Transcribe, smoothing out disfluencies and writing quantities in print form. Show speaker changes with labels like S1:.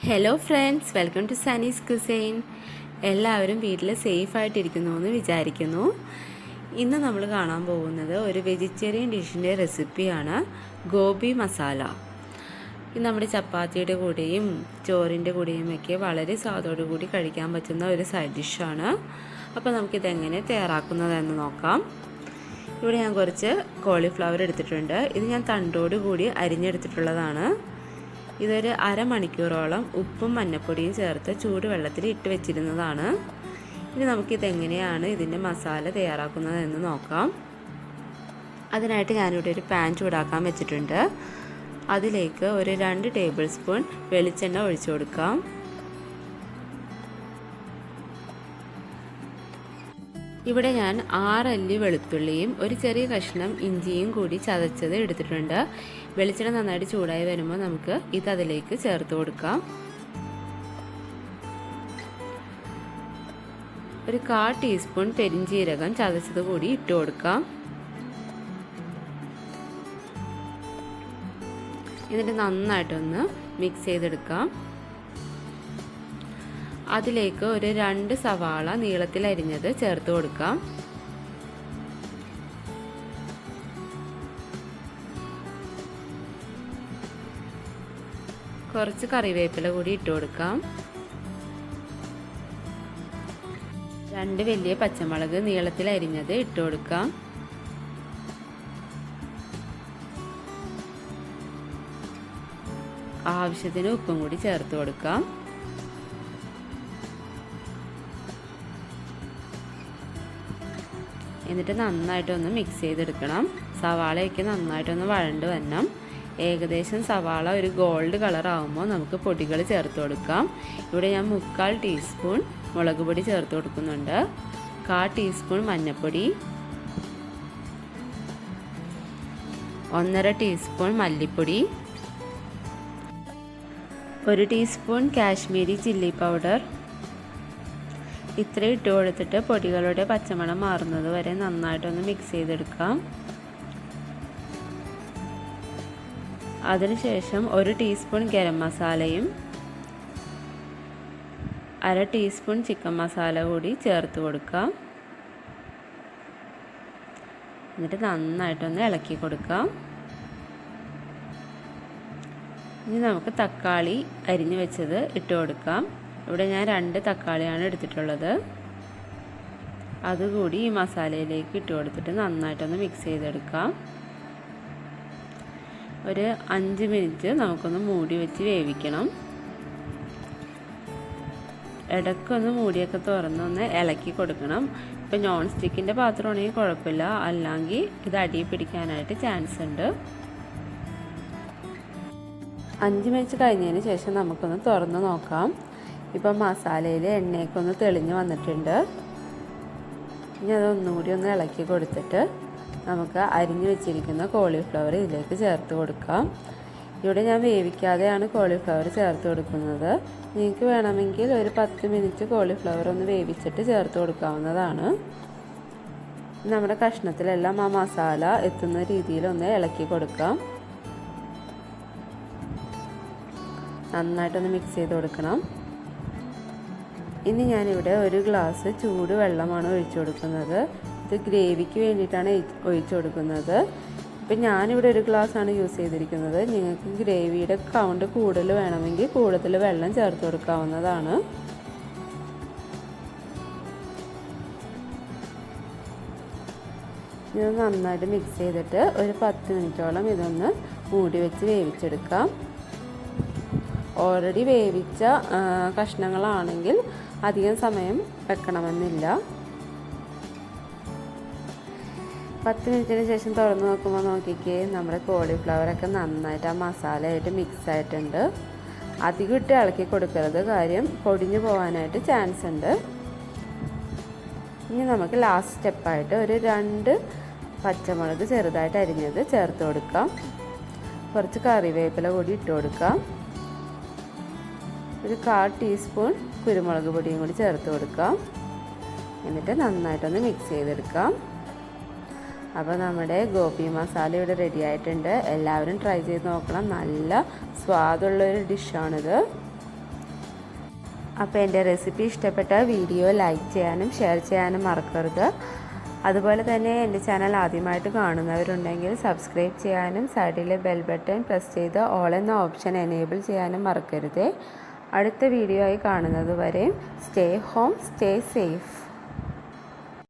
S1: Hello friends, welcome to Sani's cuisine. എല്ലാവരും വീട്ടിൽ സേഫായിട്ടിരിക്കുന്നു എന്ന് വിചാരിക്കുന്നു. ഇന്ന് നമ്മൾ കാണാൻ പോകുന്നത് ഒരു വെജിറ്റേറിയൻ ഡിഷിൻ്റെ റെസിപ്പിയാണ്, ഗോബി മസാല. ഇത് നമ്മുടെ ചപ്പാത്തിയുടെ കൂടെയും ചോറിൻ്റെ കൂടെയും ഒക്കെ വളരെ സ്വാദോടു കൂടി കഴിക്കാൻ പറ്റുന്ന ഒരു സൈഡ് ഡിഷാണ്. അപ്പോൾ നമുക്കിതെങ്ങനെ തയ്യാറാക്കുന്നതെന്ന് നോക്കാം. ഇവിടെ ഞാൻ കുറച്ച് കോളിഫ്ലവർ എടുത്തിട്ടുണ്ട്. ഇത് ഞാൻ തണ്ടോട് കൂടി അരിഞ്ഞെടുത്തിട്ടുള്ളതാണ്. ഇതൊരു അരമണിക്കൂറോളം ഉപ്പും മഞ്ഞൾപ്പൊടിയും ചേർത്ത് ചൂടുവെള്ളത്തിൽ ഇട്ട് വെച്ചിരുന്നതാണ്. ഇനി നമുക്കിതെങ്ങനെയാണ് ഇതിൻ്റെ മസാല തയ്യാറാക്കുന്നതെന്ന് നോക്കാം. അതിനായിട്ട് ഞാനിവിടെ ഒരു പാൻ ചൂടാക്കാൻ വെച്ചിട്ടുണ്ട്. അതിലേക്ക് ഒരു 2 ടേബിൾ സ്പൂൺ വെളിച്ചെണ്ണ ഒഴിച്ചു കൊടുക്കാം. ഇവിടെ ഞാൻ 6 അല്ലി വെളുത്തുള്ളിയും ഒരു ചെറിയ കഷ്ണം ഇഞ്ചിയും കൂടി ചതച്ചത് എടുത്തിട്ടുണ്ട്. വെളിച്ചെണ്ണ നന്നായിട്ട് ചൂടായി വരുമ്പോൾ നമുക്ക് ഇത് അതിലേക്ക് ചേർത്ത് കൊടുക്കാം. ഒരു 1/4 ടീസ്പൂൺ പെരിഞ്ജീരകം ചതച്ചത് കൂടി ഇട്ട് കൊടുക്കാം. എന്നിട്ട് നന്നായിട്ടൊന്ന് മിക്സ് ചെയ്തെടുക്കാം. അതിലേക്ക് ഒരു 2 സവാള നീളത്തിൽ അരിഞ്ഞത് ചേർത്ത് കൊടുക്കാം. കുറച്ച് കറിവേപ്പില കൂടി ഇട്ട് കൊടുക്കാം. 2 വലിയ പച്ചമുളക് നീളത്തിൽ അരിഞ്ഞത് ഇട്ട് കൊടുക്കാം. ആവശ്യത്തിന് ഉപ്പും കൂടി ചേർത്ത് കൊടുക്കാം. എന്നിട്ട് നന്നായിട്ടൊന്ന് മിക്സ് ചെയ്തെടുക്കണം. സവാളയൊക്കെ നന്നായിട്ടൊന്ന് വഴണ്ട് വരണം. ഏകദേശം സവാള ഒരു ഗോൾഡ് കളർ ആകുമ്പോൾ നമുക്ക് പൊടികൾ ചേർത്ത് കൊടുക്കാം. ഇവിടെ ഞാൻ 3/4 ടീസ്പൂൺ മുളക് പൊടി ചേർത്ത് കൊടുക്കുന്നുണ്ട്. 1/4 ടീസ്പൂൺ മഞ്ഞൾപ്പൊടി, 1/2 ടീസ്പൂൺ മല്ലിപ്പൊടി, 1 ടീസ്പൂൺ കാശ്മീരി ചില്ലി പൗഡർ. ഇത്രയും ഇട്ട് കൊടുത്തിട്ട് പൊടികളുടെ പച്ചമണം മാറുന്നത് വരെ നന്നായിട്ടൊന്ന് മിക്സ് ചെയ്തെടുക്കാം. അതിനുശേഷം 1 ടീസ്പൂൺ ഗരം മസാലയും 1/2 ടീസ്പൂൺ ചിക്കൻ മസാല കൂടി ചേർത്ത് കൊടുക്കാം. എന്നിട്ട് നന്നായിട്ടൊന്ന് ഇളക്കി കൊടുക്കാം. ഇനി നമുക്ക് തക്കാളി അരിഞ്ഞു വെച്ചത് ഇട്ട് കൊടുക്കാം. ഇവിടെ ഞാൻ 2 തക്കാളിയാണ് എടുത്തിട്ടുള്ളത്. അതുകൂടി ഈ മസാലയിലേക്ക് ഇട്ട് കൊടുത്തിട്ട് നന്നായിട്ടൊന്ന് മിക്സ് ചെയ്തെടുക്കാം. ഒരു 5 മിനിറ്റ് നമുക്കൊന്ന് മൂടി വെച്ച് വേവിക്കണം. ഇടയ്ക്കൊന്ന് മൂടിയൊക്കെ തുറന്നൊന്ന് ഇളക്കി കൊടുക്കണം. ഇപ്പം നോൺ സ്റ്റിക്കിൻ്റെ പാത്രമാണെങ്കിൽ കുഴപ്പമില്ല, അല്ലെങ്കിൽ ഇത് അടി പിടിക്കാനായിട്ട് ചാൻസ് ഉണ്ട്. 5 മിനിറ്റ് കഴിഞ്ഞതിന് ശേഷം നമുക്കൊന്ന് തുറന്ന് നോക്കാം. ഇപ്പം മസാലയിൽ എണ്ണയൊക്കെ ഒന്ന് തെളിഞ്ഞ് വന്നിട്ടുണ്ട്. ഇനി അതൊന്നുകൂടി ഒന്ന് ഇളക്കി കൊടുത്തിട്ട് നമുക്ക് അരിഞ്ഞു വെച്ചിരിക്കുന്ന കോളിഫ്ലവർ ഇതിലേക്ക് ചേർത്ത് കൊടുക്കാം. ഇവിടെ ഞാൻ വേവിക്കാതെയാണ് കോളിഫ്ലവർ ചേർത്ത് കൊടുക്കുന്നത്. നിങ്ങൾക്ക് വേണമെങ്കിൽ ഒരു 10 മിനിറ്റ് കോളിഫ്ലവർ ഒന്ന് വേവിച്ചിട്ട് ചേർത്ത് കൊടുക്കാവുന്നതാണ്. നമ്മുടെ കഷ്ണത്തിലെല്ലാം ആ മസാല എത്തുന്ന രീതിയിൽ ഒന്ന് ഇളക്കി കൊടുക്കാം. നന്നായിട്ടൊന്ന് മിക്സ് ചെയ്ത് കൊടുക്കണം. ഇനി ഞാനിവിടെ 1 ഗ്ലാസ് ചൂട് വെള്ളമാണ് ഒഴിച്ചു കൊടുക്കുന്നത്. ഇത് ഗ്രേവിക്ക് വേണ്ടിയിട്ടാണ് ഒഴിച്ചു കൊടുക്കുന്നത്. ഇപ്പം ഞാനിവിടെ 1 ഗ്ലാസ്സാണ് യൂസ് ചെയ്തിരിക്കുന്നത്. നിങ്ങൾക്ക് ഗ്രേവിയുടെ കൗണ്ട് കൂടുതൽ വേണമെങ്കിൽ കൂടുതൽ വെള്ളം ചേർത്ത് കൊടുക്കാവുന്നതാണ്. ഇത് നന്നായിട്ട് മിക്സ് ചെയ്തിട്ട് ഒരു 10 മിനിറ്റോളം ഇതൊന്ന് മൂടി വെച്ച് വേവിച്ചെടുക്കാം. ഓൾറെഡി വേവിച്ച കഷ്ണങ്ങളാണെങ്കിൽ അധികം സമയം വെക്കണമെന്നില്ല. 10 മിനിറ്റിന് ശേഷം തുറന്ന് നോക്കുമ്പോൾ നോക്കിക്കേ, നമ്മുടെ കോളിഫ്ലവറൊക്കെ നന്നായിട്ട് ആ മസാലയായിട്ട് മിക്സ് ആയിട്ടുണ്ട്. അധികം ഇട്ട് ഇളക്കി കൊടുക്കരുത്, കാര്യം പൊടിഞ്ഞു പോകാനായിട്ട് ചാൻസ് ഉണ്ട്. ഇനി നമുക്ക് ലാസ്റ്റ് സ്റ്റെപ്പായിട്ട് ഒരു 2 പച്ചമുളക് ചെറുതായിട്ട് അരിഞ്ഞത് ചേർത്ത് കൊടുക്കാം. കുറച്ച് കറിവേപ്പില കൂടി ഇട്ട് കൊടുക്കാം. ഒരു 1/4 ടീസ്പൂൺ കുരുമുളക് പൊടിയും കൂടി ചേർത്ത് കൊടുക്കാം. എന്നിട്ട് നന്നായിട്ടൊന്ന് മിക്സ് ചെയ്തെടുക്കാം. അപ്പോൾ നമ്മുടെ ഗോപി മസാല ഇവിടെ റെഡി ആയിട്ടുണ്ട്. എല്ലാവരും ട്രൈ ചെയ്ത് നോക്കണം. നല്ല സ്വാദുള്ളൊരു ഡിഷാണിത്. അപ്പോൾ എൻ്റെ റെസിപ്പി ഇഷ്ടപ്പെട്ട വീഡിയോ ലൈക്ക് ചെയ്യാനും ഷെയർ ചെയ്യാനും മറക്കരുത്. അതുപോലെ തന്നെ എൻ്റെ ചാനൽ ആദ്യമായിട്ട് കാണുന്നവരുണ്ടെങ്കിൽ സബ്സ്ക്രൈബ് ചെയ്യാനും സൈഡിലെ ബെൽ ബട്ടൺ പ്രസ് ചെയ്ത് ഓൾ എന്ന ഓപ്ഷൻ എനേബിൾ ചെയ്യാനും മറക്കരുത്. അടുത്ത വീഡിയോ ആയി കാണുന്നത് വരെ സ്റ്റേ ഹോം സ്റ്റേ സേഫ്.